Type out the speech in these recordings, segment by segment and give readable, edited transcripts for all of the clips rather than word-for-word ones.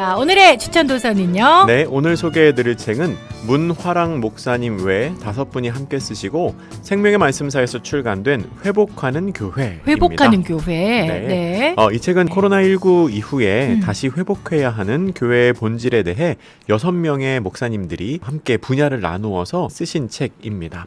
자, 오늘의 추천 도서는요. 네, 오늘 소개해드릴 책은 문화랑 목사님 외 5분이 함께 쓰시고 생명의 말씀사에서 출간된 회복하는 교회입니다. 회복하는 교회. 네. 이 책은 코로나19 이후에 다시 회복해야 하는 교회의 본질에 대해 6명의 목사님들이 함께 분야를 나누어서 쓰신 책입니다.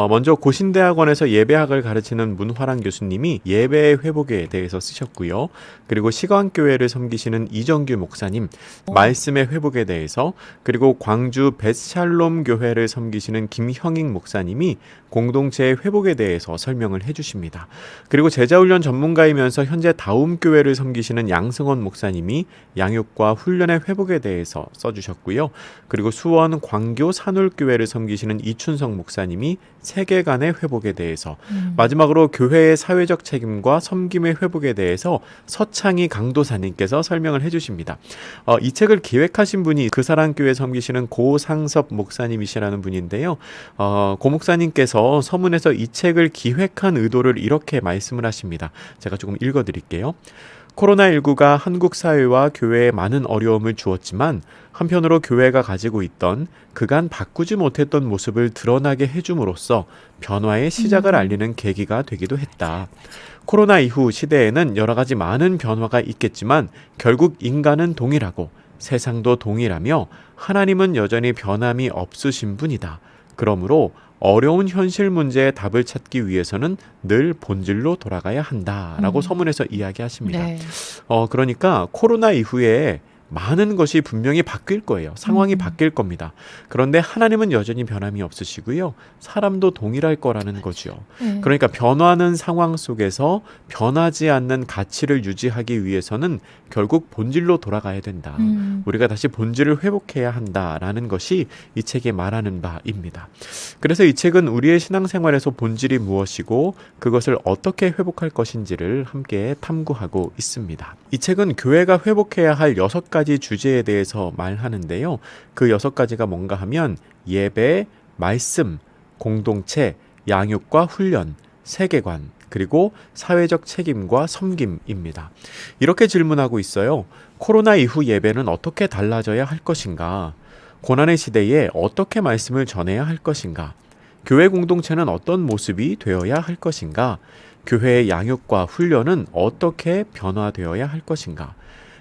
먼저 고신대학원에서 예배학을 가르치는 문화랑 교수님이 예배의 회복에 대해서 쓰셨고요. 그리고 시광교회를 섬기시는 이정규 목사님, 말씀의 회복에 대해서, 그리고 광주 벳샬롬 교회를 섬기시는 김형익 목사님이 공동체의 회복에 대해서 설명을 해주십니다. 그리고 제자훈련 전문가이면서 현재 다움교회를 섬기시는 양승원 목사님이 양육과 훈련의 회복에 대해서 써주셨고요. 그리고 수원 광교 산울교회를 섬기시는 이춘성 목사님이 세계관의 회복에 대해서, 마지막으로 교회의 사회적 책임과 섬김의 회복에 대해서 서창희 강도사님께서 설명을 해주십니다. 이 책을 기획하신 분이 그사랑교회 섬기시는 고상섭 목사님이시라는 분인데요. 고 목사님께서 서문에서 이 책을 기획한 의도를 이렇게 말씀을 하십니다. 제가 조금 읽어드릴게요. 코로나19가 한국 사회와 교회에 많은 어려움을 주었지만 한편으로 교회가 가지고 있던 그간 바꾸지 못했던 모습을 드러나게 해줌으로써 변화의 시작을 알리는 계기가 되기도 했다. 코로나 이후 시대에는 여러 가지 많은 변화가 있겠지만 결국 인간은 동일하고 세상도 동일하며 하나님은 여전히 변함이 없으신 분이다. 그러므로 어려운 현실 문제의 답을 찾기 위해서는 늘 본질로 돌아가야 한다라고 서문에서 이야기하십니다. 네. 그러니까 코로나 이후에 많은 것이 분명히 바뀔 거예요. 상황이 바뀔 겁니다. 그런데 하나님은 여전히 변함이 없으시고요. 사람도 동일할 거라는 거죠. 그러니까 변화하는 상황 속에서 변하지 않는 가치를 유지하기 위해서는 결국 본질로 돌아가야 된다. 우리가 다시 본질을 회복해야 한다라는 것이 이 책이 말하는 바입니다. 그래서 이 책은 우리의 신앙생활에서 본질이 무엇이고 그것을 어떻게 회복할 것인지를 함께 탐구하고 있습니다. 이 책은 교회가 회복해야 할 6가지 주제에 대해서 말하는데요. 그 6가지가 뭔가 하면 예배, 말씀, 공동체, 양육과 훈련, 세계관, 그리고 사회적 책임과 섬김입니다. 이렇게 질문하고 있어요. 코로나 이후 예배는 어떻게 달라져야 할 것인가? 고난의 시대에 어떻게 말씀을 전해야 할 것인가? 교회 공동체는 어떤 모습이 되어야 할 것인가? 교회의 양육과 훈련은 어떻게 변화되어야 할 것인가?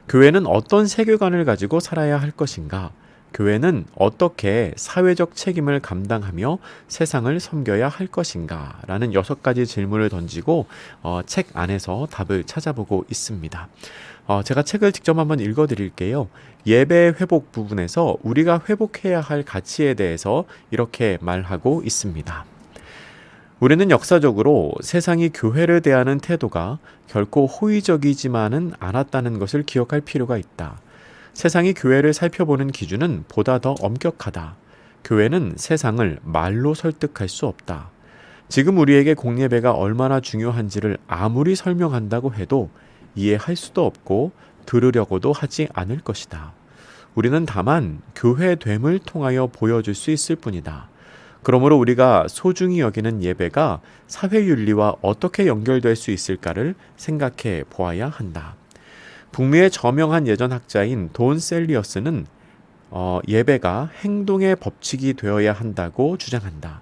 교회는 어떤 세계관을 가지고 살아야 할 것인가? 교회는 어떻게 사회적 책임을 감당하며 세상을 섬겨야 할 것인가? 라는 6가지 질문을 던지고 책 안에서 답을 찾아보고 있습니다. 제가 책을 직접 한번 읽어드릴게요. 예배 회복 부분에서 우리가 회복해야 할 가치에 대해서 이렇게 말하고 있습니다. 우리는 역사적으로 세상이 교회를 대하는 태도가 결코 호의적이지만은 않았다는 것을 기억할 필요가 있다. 세상이 교회를 살펴보는 기준은 보다 더 엄격하다. 교회는 세상을 말로 설득할 수 없다. 지금 우리에게 공예배가 얼마나 중요한지를 아무리 설명한다고 해도 이해할 수도 없고 들으려고도 하지 않을 것이다. 우리는 다만 교회됨을 통하여 보여줄 수 있을 뿐이다. 그러므로 우리가 소중히 여기는 예배가 사회윤리와 어떻게 연결될 수 있을까를 생각해 보아야 한다. 북미의 저명한 예전 학자인 돈 셀리어스는 예배가 행동의 법칙이 되어야 한다고 주장한다.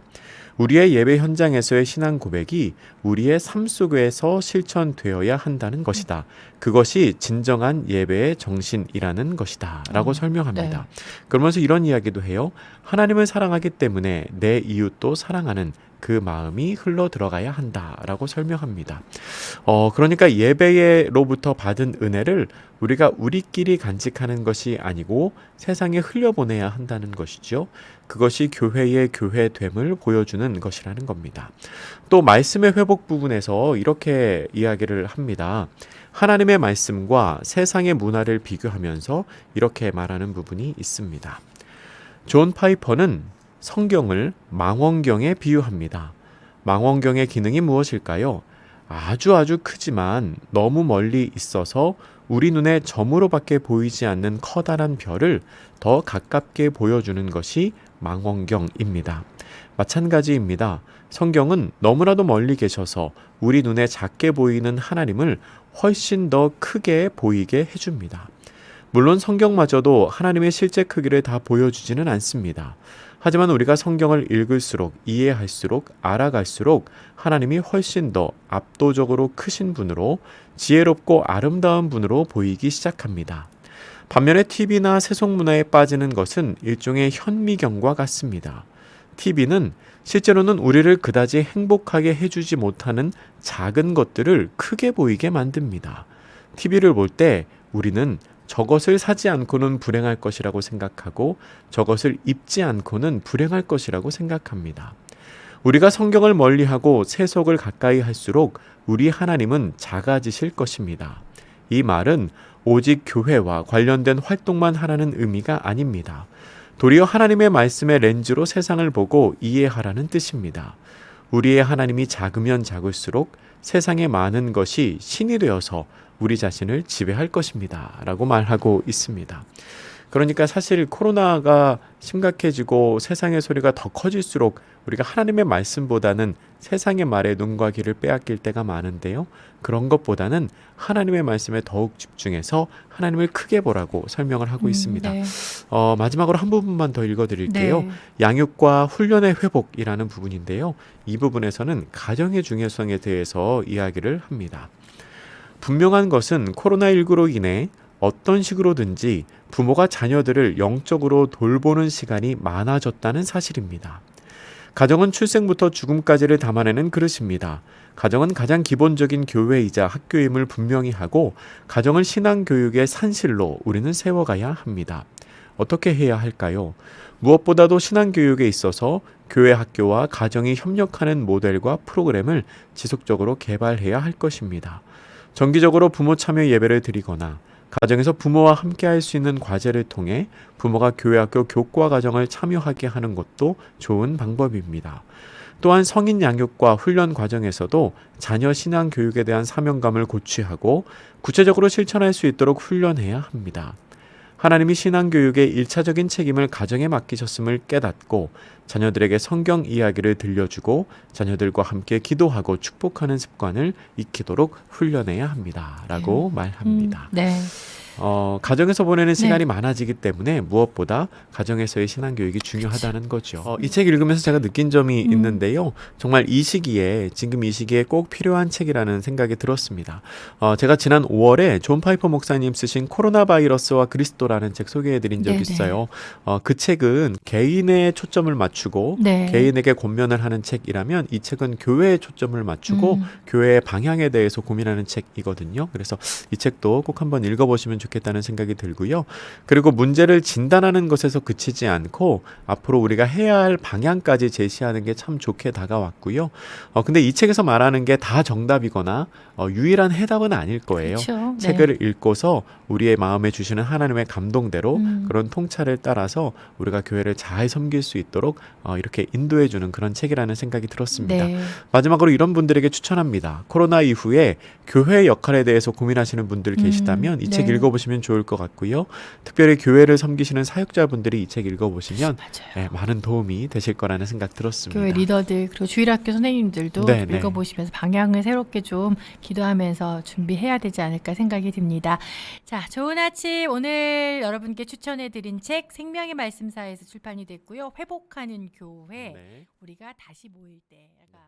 우리의 예배 현장에서의 신앙 고백이 우리의 삶 속에서 실천되어야 한다는 것이다. 그것이 진정한 예배의 정신이라는 것이다. 라고 설명합니다. 네. 그러면서 이런 이야기도 해요. 하나님을 사랑하기 때문에 내 이웃도 사랑하는 그 마음이 흘러 들어가야 한다라고 설명합니다. 그러니까 예배로부터 받은 은혜를 우리가 우리끼리 간직하는 것이 아니고 세상에 흘려보내야 한다는 것이죠. 그것이 교회의 교회됨을 보여주는 것이라는 겁니다. 또 말씀의 회복 부분에서 이렇게 이야기를 합니다. 하나님의 말씀과 세상의 문화를 비교하면서 이렇게 말하는 부분이 있습니다. 존 파이퍼는 성경을 망원경에 비유합니다. 망원경의 기능이 무엇일까요? 아주 크지만 너무 멀리 있어서 우리 눈에 점으로밖에 보이지 않는 커다란 별을 더 가깝게 보여주는 것이 망원경입니다. 마찬가지입니다. 성경은 너무나도 멀리 계셔서 우리 눈에 작게 보이는 하나님을 훨씬 더 크게 보이게 해줍니다. 물론 성경마저도 하나님의 실제 크기를 다 보여주지는 않습니다. 하지만 우리가 성경을 읽을수록 이해할수록 알아갈수록 하나님이 훨씬 더 압도적으로 크신 분으로 지혜롭고 아름다운 분으로 보이기 시작합니다. 반면에 TV나 세속문화에 빠지는 것은 일종의 현미경과 같습니다. TV는 실제로는 우리를 그다지 행복하게 해주지 못하는 작은 것들을 크게 보이게 만듭니다. TV를 볼 때 우리는 저것을 사지 않고는 불행할 것이라고 생각하고 저것을 입지 않고는 불행할 것이라고 생각합니다. 우리가 성경을 멀리하고 세속을 가까이 할수록 우리 하나님은 작아지실 것입니다. 이 말은 오직 교회와 관련된 활동만 하라는 의미가 아닙니다. 도리어 하나님의 말씀의 렌즈로 세상을 보고 이해하라는 뜻입니다. 우리의 하나님이 작으면 작을수록 세상의 많은 것이 신이 되어서 우리 자신을 지배할 것입니다. 라고 말하고 있습니다. 그러니까 사실 코로나가 심각해지고 세상의 소리가 더 커질수록 우리가 하나님의 말씀보다는 세상의 말에 눈과 귀를 빼앗길 때가 많은데요. 그런 것보다는 하나님의 말씀에 더욱 집중해서 하나님을 크게 보라고 설명을 하고 있습니다. 네. 마지막으로 한 부분만 더 읽어드릴게요. 네. 양육과 훈련의 회복이라는 부분인데요. 이 부분에서는 가정의 중요성에 대해서 이야기를 합니다. 분명한 것은 코로나19로 인해 어떤 식으로든지 부모가 자녀들을 영적으로 돌보는 시간이 많아졌다는 사실입니다. 가정은 출생부터 죽음까지를 담아내는 그릇입니다. 가정은 가장 기본적인 교회이자 학교임을 분명히 하고 가정을 신앙교육의 산실로 우리는 세워가야 합니다. 어떻게 해야 할까요? 무엇보다도 신앙교육에 있어서 교회 학교와 가정이 협력하는 모델과 프로그램을 지속적으로 개발해야 할 것입니다. 정기적으로 부모 참여 예배를 드리거나 가정에서 부모와 함께 할 수 있는 과제를 통해 부모가 교회 학교 교과 과정을 참여하게 하는 것도 좋은 방법입니다. 또한 성인 양육과 훈련 과정에서도 자녀 신앙 교육에 대한 사명감을 고취하고 구체적으로 실천할 수 있도록 훈련해야 합니다. 하나님이 신앙교육의 일차적인 책임을 가정에 맡기셨음을 깨닫고 자녀들에게 성경 이야기를 들려주고 자녀들과 함께 기도하고 축복하는 습관을 익히도록 훈련해야 합니다. 라고 말합니다. 네. 가정에서 보내는 시간이 네. 많아지기 때문에 무엇보다 가정에서의 신앙교육이 중요하다는 거죠. 이 책 읽으면서 제가 느낀 점이 있는데요. 정말 이 시기에 지금 이 시기에 꼭 필요한 책이라는 생각이 들었습니다. 제가 지난 5월에 존 파이퍼 목사님 쓰신 코로나 바이러스와 그리스도라는 책 소개해드린 적이 네네. 있어요. 그 책은 개인의 초점을 맞추고 네. 개인에게 권면을 하는 책이라면 이 책은 교회에 초점을 맞추고 교회의 방향에 대해서 고민하는 책이거든요. 그래서 이 책도 꼭 한번 읽어보시면 좋겠다는 생각이 들고요. 그리고 문제를 진단하는 것에서 그치지 않고 앞으로 우리가 해야 할 방향까지 제시하는 게 참 좋게 다가왔고요. 근데 이 책에서 말하는 게 다 정답이거나 유일한 해답은 아닐 거예요. 그렇죠. 책을 읽고서 우리의 마음에 주시는 하나님의 감동대로 음. 그런 통찰을 따라서 우리가 교회를 잘 섬길 수 있도록 이렇게 인도해주는 그런 책이라는 생각이 들었습니다. 네. 마지막으로 이런 분들에게 추천합니다. 코로나 이후에 교회의 역할에 대해서 고민하시는 분들 계시다면 이 책 네. 읽어보시면 좋을 것 같고요. 특별히 교회를 섬기시는 사역자분들이 이 책 읽어보시면 맞아요. 많은 도움이 되실 거라는 생각 들었습니다. 교회 리더들 그리고 주일학교 선생님들도 네, 좀 네. 읽어보시면서 방향을 새롭게 좀 기도하면서 준비해야 되지 않을까 생각이 듭니다. 자, 좋은 아침. 오늘 여러분께 추천해드린 책 생명의 말씀사에서 출판이 됐고요. 회복하는 교회. 네. 우리가 다시 모일 때가